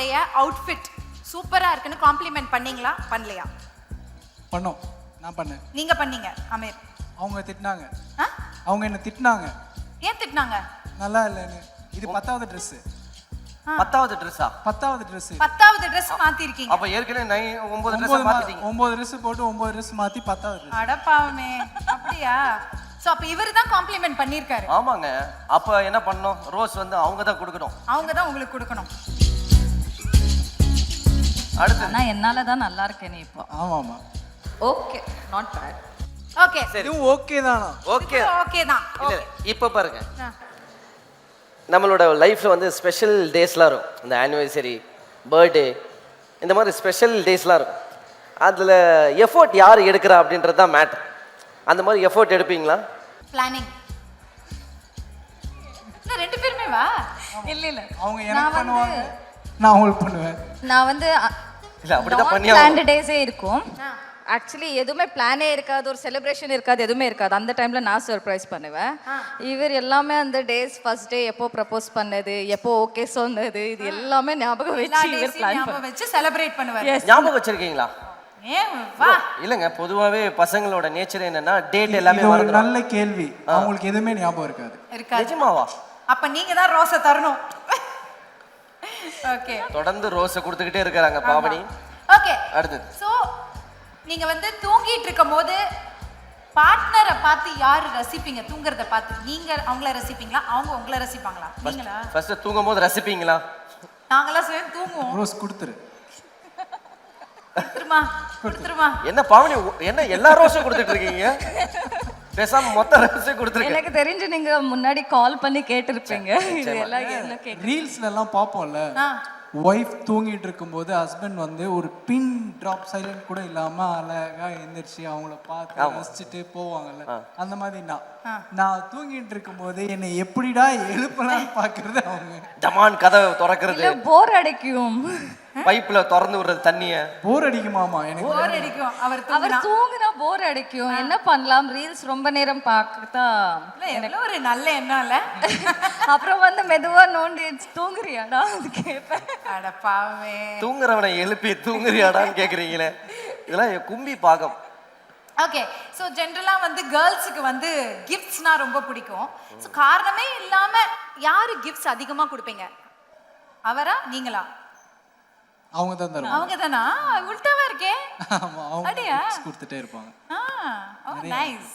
உங்களுடைய அவுட்ஃபிட் சூப்பரா இருக்குன்னு காம்ப்ளிமெண்ட் பண்ணீங்களா பண்ணலையா? பண்ணோம். நான் பண்ணேன். நீங்க பண்ணீங்க அமீர். அவங்க திட்டினாங்க. ஆ? அவங்க என்ன திட்டினாங்க. ஏன் திட்டினாங்க? நல்லா இல்லைன்னு. இது 10வது ட்ரெஸ். 10வது ட்ரெஸ்ஸா? 10வது ட்ரெஸ். 10வது Dress மாத்தி இருக்கீங்க. அப்ப ஏற்கனவே 9 ட்ரெஸ் மாத்திட்டீங்க. 9 ட்ரெஸ் போட்டு 9 ட்ரெஸ் மாத்தி 10வது ட்ரெஸ். அட பாவமே. அப்படியா? சோ அப்ப இவர்தான் காம்ப்ளிமெண்ட் பண்ணிருக்காரு. ஆமாங்க. அப்ப என்ன பண்ணோம்? ரோஸ் வந்து அவங்க தான் கொடுக்கணும். அவங்க தான் உங்களுக்கு கொடுக்கணும். அடுத்து ஆனா என்னால தான் நல்லா இருக்கேனே இப்போ. ஆமாமா. Okay, not bad. ஓகே. இது ஓகே தானா? ஓகே. ஓகே தான். இல்ல இப்ப பாருங்க. ஆ. நம்மளோட லைஃப்ல வந்து ஸ்பெஷல் டேஸ்லாம் இருக்கும். இந்த ஆனிவர்சரி, பர்த்டே இந்த மாதிரி ஸ்பெஷல் டேஸ்லாம் இருக்கும். அதில் எஃபோர்ட் யார் எடுக்கிறா அப்படின்றது தான் மேட்டர். அந்த மாதிரி எஃபோர்ட் எடுப்பீங்களா? பிளானிங். இல்ல ரெண்டு பேருமே வா. இல்ல அவங்க எனக்கு பண்ணுவாங்க. நான் அவங்களுக்கு பண்ணுவேன். நான் வந்து இல்ல அப்படிதான் பண்ணி பிளான்ட் டேஸே இருக்கும். ஆ. ஆக்சுவலி எதுவுமே பிளானே இருக்காது, ஒரு செலிப்ரேஷன் இருக்காது, எதுவுமே இருக்காது. அந்த டைம்ல நான் சர்ப்ரைஸ் பண்ணுவேன். இவர் எல்லாமே அந்த டேஸ் ஃபர்ஸ்ட் டே எப்போ ப்ரப்போஸ் பண்ணது, எப்போ ஓகே சொன்னது, இது எல்லாமே ஞாபகம் எல்லா வச்சு இவர் டேஸையும் பிளான் ஞாபகம் வச்சு செலிப்ரேட் பண்ணுவாரு. ஞாபகம் வச்சிருக்கீங்களா? ஏன் வா. இல்லைங்க, பொதுவாகவே பசங்களோட நேச்சர் என்னன்னா டேட் எல்லாமே இது ஒரு மறந்துடும். நல்ல கேள்வி. அவங்களுக்கு எதுவுமே ஞாபகம் இருக்காது. இருக்காது. நிஜமாவா? அப்ப நீங்க தான் ரோஸை தரணும். ஓகே. தொடர்ந்து ரோஸை கொடுத்துக்கிட்டே இருக்கிறாங்க பாவனி. ஓகே. அடுத்தது சோ நீங்க வந்து தூங்கிட்டு இருக்கும்போது பார்ட்னரை பார்த்து யாரு ரசிப்பீங்க? தூங்குறத பார்த்து நீங்க அவங்கள ரசிப்பீங்களா, அவங்க உங்களை ரசிப்பாங்களா? நீங்களா? ஃபர்ஸ்ட் தூங்கும் போது ரசிப்பீங்களா? நாங்களாம் சேர்ந்து தூங்குவோம். ரோஸ் கொடுத்துரு. கொடுத்துருமா கொடுத்துருமா. என்ன பாவனி, என்ன எல்லா ரோஸும் கொடுத்துட்டு இருக்கீங்க? பேசாம மொத்த ரோஸும் கொடுத்துருக்கீங்க. எனக்கு தெரிஞ்சு நீங்க முன்னாடி கால் பண்ணி கேட்டிருப்பீங்க. இது எல்லாம் என்ன கேட்க ரீல்ஸ்ல எல்லாம் பாப்போம்ல. ஒய்ஃப் தூங்கிட்டு இருக்கும்போது ஹஸ்பண்ட் வந்து ஒரு பின் டிராப் சைலண்ட் கூட இல்லாம அழகா எந்திரிச்சு அவங்கள பார்த்து ரசிச்சுட்டு போவாங்கல்ல. அந்த மாதிரி நான் தூங்கிட்டு இருக்கும்போது என்னை எப்படிடா எழுப்பலாம்னு பாக்குறது அவங்க. ஜமான் கதவை திறக்கிறது, இல்ல போர் அடிக்கும். பைப்ல திறந்து விடுறது தண்ணிய. போர் அடிக்குமாமா எனக்கு. போர் அடிக்கும். அவர் அவர் தூங்குனா போர் அடிக்கும். என்ன பண்ணலாம்? ரீல்ஸ் ரொம்ப நேரம் பார்க்கறதா எனக்கு ஒரு நல்ல எண்ணம் இல்ல. அப்புறம் வந்து மெதுவா நோண்டி தூங்குறியாடா அது கேட்பேன். அட பாவமே. தூங்குறவனை எழுப்பி தூங்குறியாடான்னு கேக்குறீங்களே, இதெல்லாம் கும்பி பாகம். ஓகே. ஸோ ஜென்ரலாக வந்து கேர்ள்ஸுக்கு வந்து கிஃப்ட்ஸ்னா ரொம்ப பிடிக்கும். ஸோ காரணமே இல்லாம யாரு கிஃப்ட்ஸ் அதிகமாக கொடுப்பீங்க? அவரா நீங்களா? அவங்க தான் தருவாங்க. அவங்க தானா? உல்டாவா இருக்கே. ஆமா, அவங்க அப்படியா? கொடுத்துட்டே இருப்பாங்க. நைஸ்.